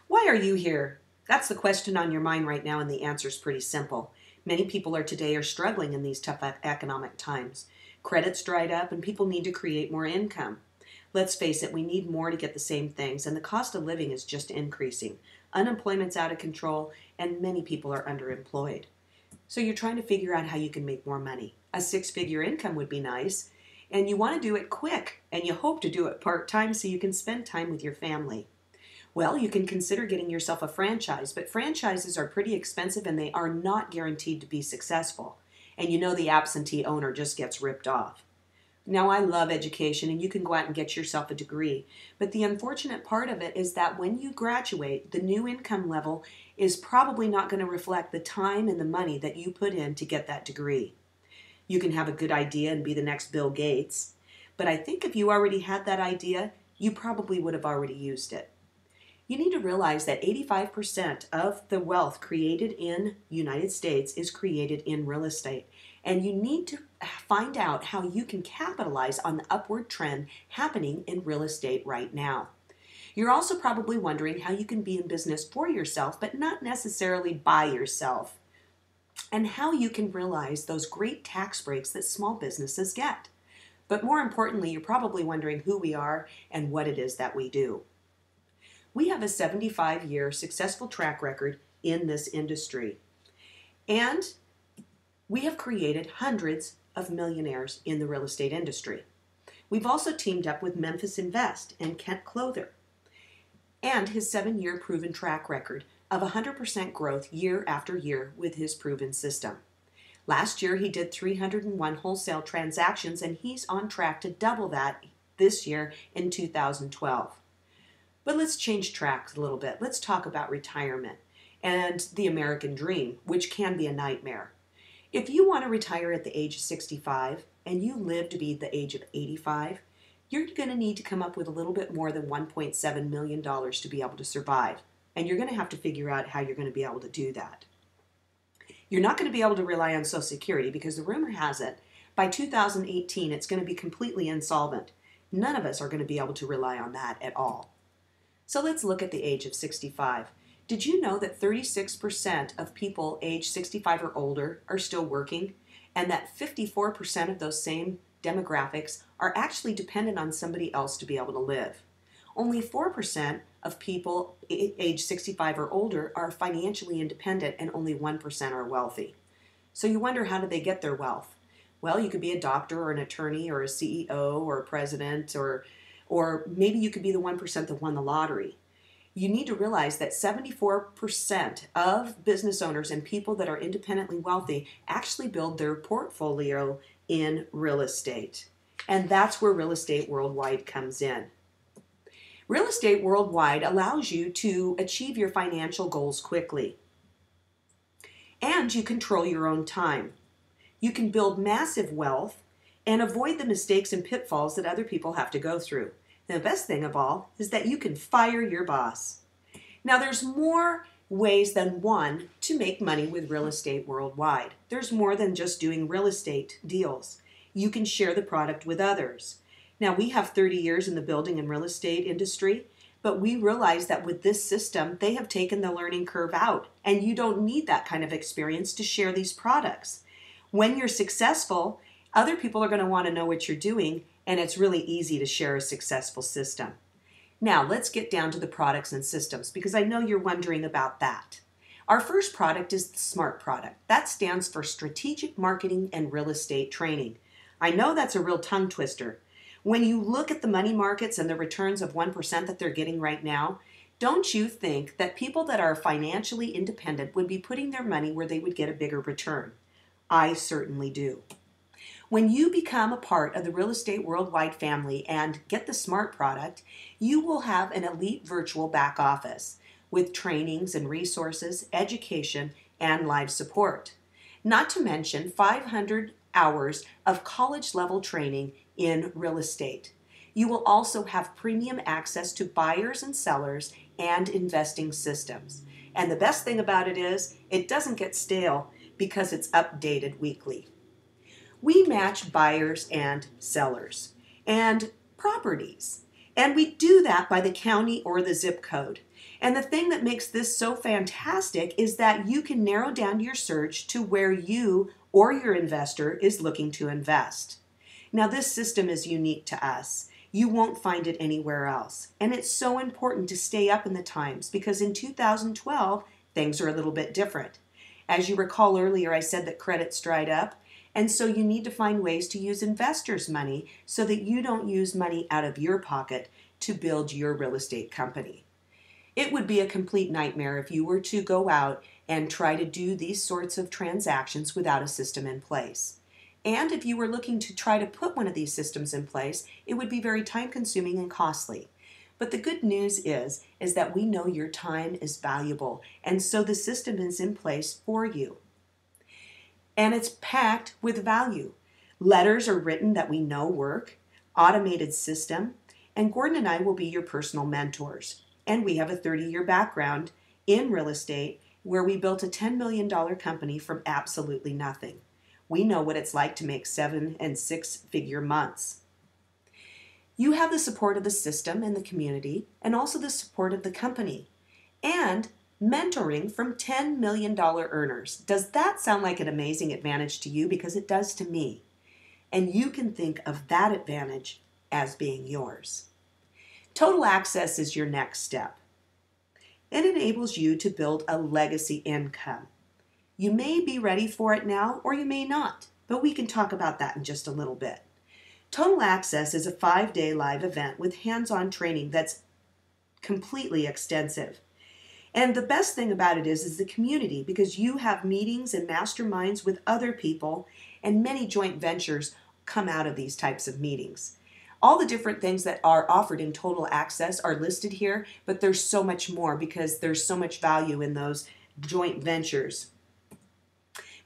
Why are you here? That's the question on your mind right now, and the answer is pretty simple. Many people today are struggling in these tough economic times. Credit's dried up, and people need to create more income. Let's face it, we need more to get the same things, and the cost of living is just increasing. Unemployment's out of control, and many people are underemployed. So you're trying to figure out how you can make more money. A six-figure income would be nice, and you want to do it quick, and you hope to do it part-time so you can spend time with your family. Well, you can consider getting yourself a franchise, but franchises are pretty expensive and they are not guaranteed to be successful. And you know the absentee owner just gets ripped off. Now, I love education and you can go out and get yourself a degree, but the unfortunate part of it is that when you graduate, the new income level is probably not going to reflect the time and the money that you put in to get that degree. You can have a good idea and be the next Bill Gates, but I think if you already had that idea, you probably would have already used it. You need to realize that 85% of the wealth created in the United States is created in real estate. And you need to find out how you can capitalize on the upward trend happening in real estate right now. You're also probably wondering how you can be in business for yourself, but not necessarily by yourself. And how you can realize those great tax breaks that small businesses get. But more importantly, you're probably wondering who we are and what it is that we do. We have a 75-year successful track record in this industry. And we have created hundreds of millionaires in the real estate industry. We've also teamed up with Memphis Invest and Kent Clother and his 7-year proven track record of 100% growth year after year with his proven system. Last year, he did 301 wholesale transactions, and he's on track to double that this year in 2012. But let's change tracks a little bit. Let's talk about retirement and the American dream, which can be a nightmare. If you want to retire at the age of 65 and you live to be the age of 85, you're going to need to come up with a little bit more than $1.7 million to be able to survive. And you're going to have to figure out how you're going to be able to do that. You're not going to be able to rely on Social Security because the rumor has it, by 2018, it's going to be completely insolvent. None of us are going to be able to rely on that at all. So let's look at the age of 65. Did you know that 36% of people age 65 or older are still working, and that 54% of those same demographics are actually dependent on somebody else to be able to live? Only 4% of people age 65 or older are financially independent, and only 1% are wealthy. So you wonder, how do they get their wealth? Well, you could be a doctor or an attorney or a CEO or a president, or maybe you could be the 1% that won the lottery. You need to realize that 74% of business owners and people that are independently wealthy actually build their portfolio in real estate. And that's where Real Estate Worldwide comes in. Real Estate Worldwide allows you to achieve your financial goals quickly. And you control your own time. You can build massive wealth and avoid the mistakes and pitfalls that other people have to go through. And the best thing of all is that you can fire your boss. Now, there's more ways than one to make money with Real Estate Worldwide. There's more than just doing real estate deals. You can share the product with others. Now, we have 30 years in the building and real estate industry, but we realize that with this system, they have taken the learning curve out, and you don't need that kind of experience to share these products. When you're successful, other people are going to want to know what you're doing, and it's really easy to share a successful system. Now, let's get down to the products and systems, because I know you're wondering about that. Our first product is the SMART product. That stands for Strategic Marketing and Real Estate Training. I know that's a real tongue twister. When you look at the money markets and the returns of 1% that they're getting right now, don't you think that people that are financially independent would be putting their money where they would get a bigger return? I certainly do. When you become a part of the Real Estate Worldwide family and get the SMART product, you will have an elite virtual back office with trainings and resources, education, and live support. Not to mention 500 hours of college-level training in real estate. You will also have premium access to buyers and sellers and investing systems. And the best thing about it is it doesn't get stale because it's updated weekly. We match buyers and sellers and properties. And we do that by the county or the zip code. And the thing that makes this so fantastic is that you can narrow down your search to where you or your investor is looking to invest. Now, this system is unique to us. You won't find it anywhere else. And it's so important to stay up in the times because in 2012, things are a little bit different. As you recall earlier, I said that credit's dried up. And so you need to find ways to use investors' money so that you don't use money out of your pocket to build your real estate company. It would be a complete nightmare if you were to go out and try to do these sorts of transactions without a system in place. And if you were looking to try to put one of these systems in place, it would be very time-consuming and costly. But the good news is that we know your time is valuable, and so the system is in place for you. And it's packed with value. Letters are written that we know work, automated system, and Gordon and I will be your personal mentors. And we have a 30-year background in real estate where we built a $10 million company from absolutely nothing. We know what it's like to make 7- and 6-figure months. You have the support of the system and the community, and also the support of the company, and mentoring from $10 million earners. Does that sound like an amazing advantage to you? Because it does to me. And you can think of that advantage as being yours. Total Access is your next step. It enables you to build a legacy income. You may be ready for it now, or you may not, but we can talk about that in just a little bit. Total Access is a 5-day live event with hands-on training that's completely extensive. And the best thing about it is the community, because you have meetings and masterminds with other people, and many joint ventures come out of these types of meetings. All the different things that are offered in Total Access are listed here, but there's so much more because there's so much value in those joint ventures.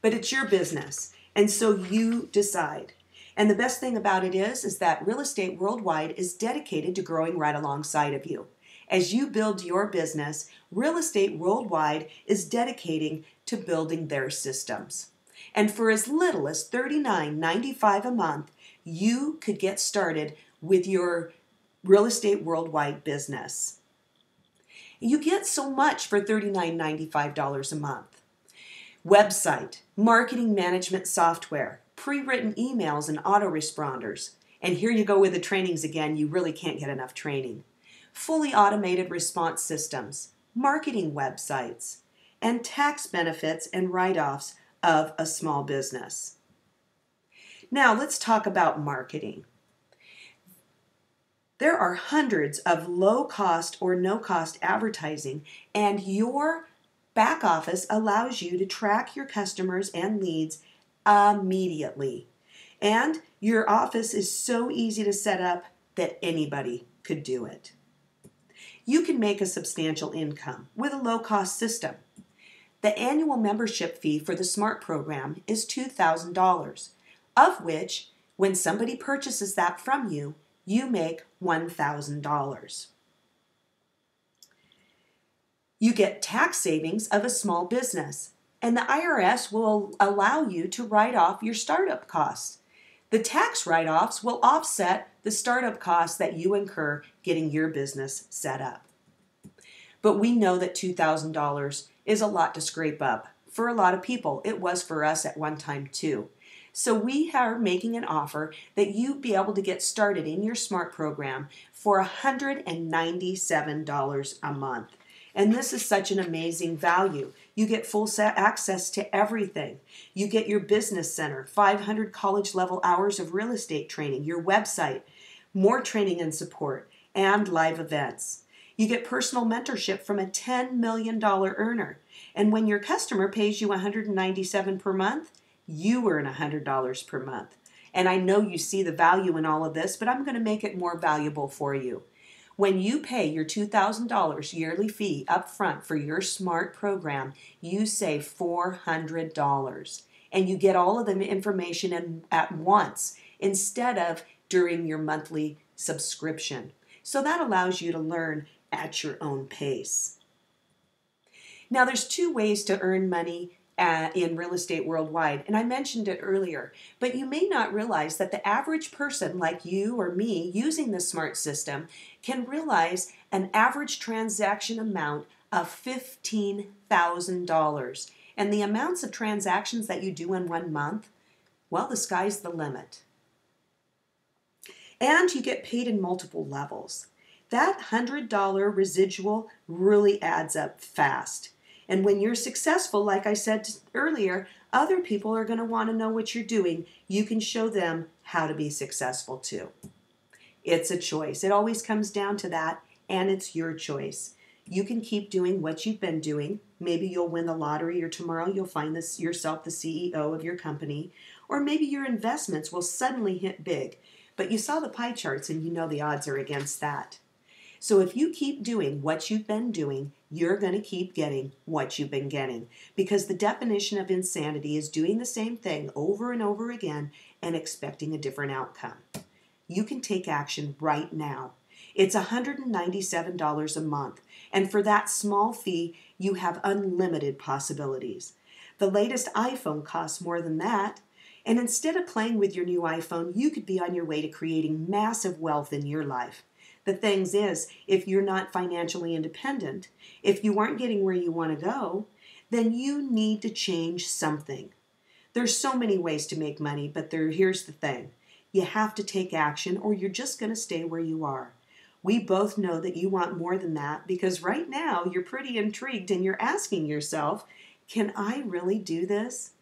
But it's your business, and so you decide. And the best thing about it is that Real Estate Worldwide is dedicated to growing right alongside of you. As you build your business, Real Estate Worldwide is dedicating to building their systems. And for as little as $39.95 a month, you could get started with your Real Estate Worldwide business. You get so much for $39.95 a month. Website, marketing management software, pre-written emails and autoresponders. And here you go with the trainings again. You really can't get enough training. Fully automated response systems, marketing websites, and tax benefits and write-offs of a small business. Now let's talk about marketing. There are hundreds of low-cost or no-cost advertising, and your back office allows you to track your customers and leads immediately. And your office is so easy to set up that anybody could do it. You can make a substantial income with a low-cost system. The annual membership fee for the SMART program is $2,000, of which, when somebody purchases that from you, you make $1,000. You get tax savings of a small business, and the IRS will allow you to write off your startup costs. The tax write-offs will offset the startup costs that you incur getting your business set up. But we know that $2,000 is a lot to scrape up. For a lot of people, it was for us at one time too. So we are making an offer that you be able to get started in your SMART program for $197 a month. And this is such an amazing value. You get full access to everything. You get your business center, 500 college-level hours of real estate training, your website, more training and support, and live events. You get personal mentorship from a $10 million earner. And when your customer pays you $197 per month, you earn $100 per month. And I know you see the value in all of this, but I'm going to make it more valuable for you. When you pay your $2,000 yearly fee up front for your SMART program, you save $400. And you get all of the information at once instead of during your monthly subscription. So that allows you to learn at your own pace. Now there's two ways to earn money in real estate worldwide. And I mentioned it earlier, but you may not realize that the average person like you or me using the SMART system can realize an average transaction amount of $15,000. And the amounts of transactions that you do in 1 month, well, the sky's the limit. And you get paid in multiple levels. That $100 residual really adds up fast. And when you're successful, like I said earlier, other people are going to want to know what you're doing. You can show them how to be successful too. It's a choice. It always comes down to that, and it's your choice. You can keep doing what you've been doing. Maybe you'll win the lottery, or tomorrow you'll find yourself the CEO of your company, or maybe your investments will suddenly hit big. But you saw the pie charts and you know the odds are against that. So if you keep doing what you've been doing, you're going to keep getting what you've been getting. Because the definition of insanity is doing the same thing over and over again and expecting a different outcome. You can take action right now. It's $197 a month. And for that small fee, you have unlimited possibilities. The latest iPhone costs more than that. And instead of playing with your new iPhone, you could be on your way to creating massive wealth in your life. The thing is, if you're not financially independent, if you aren't getting where you want to go, then you need to change something. There's so many ways to make money, but here's the thing. You have to take action or you're just going to stay where you are. We both know that you want more than that because right now you're pretty intrigued and you're asking yourself, can I really do this?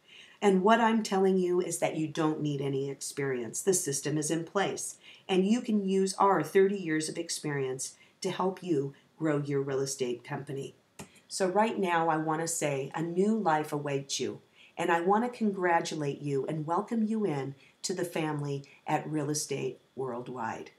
And what I'm telling you is that you don't need any experience. The system is in place, and you can use our 30 years of experience to help you grow your real estate company. So right now, I want to say a new life awaits you, and I want to congratulate you and welcome you in to the family at Real Estate Worldwide.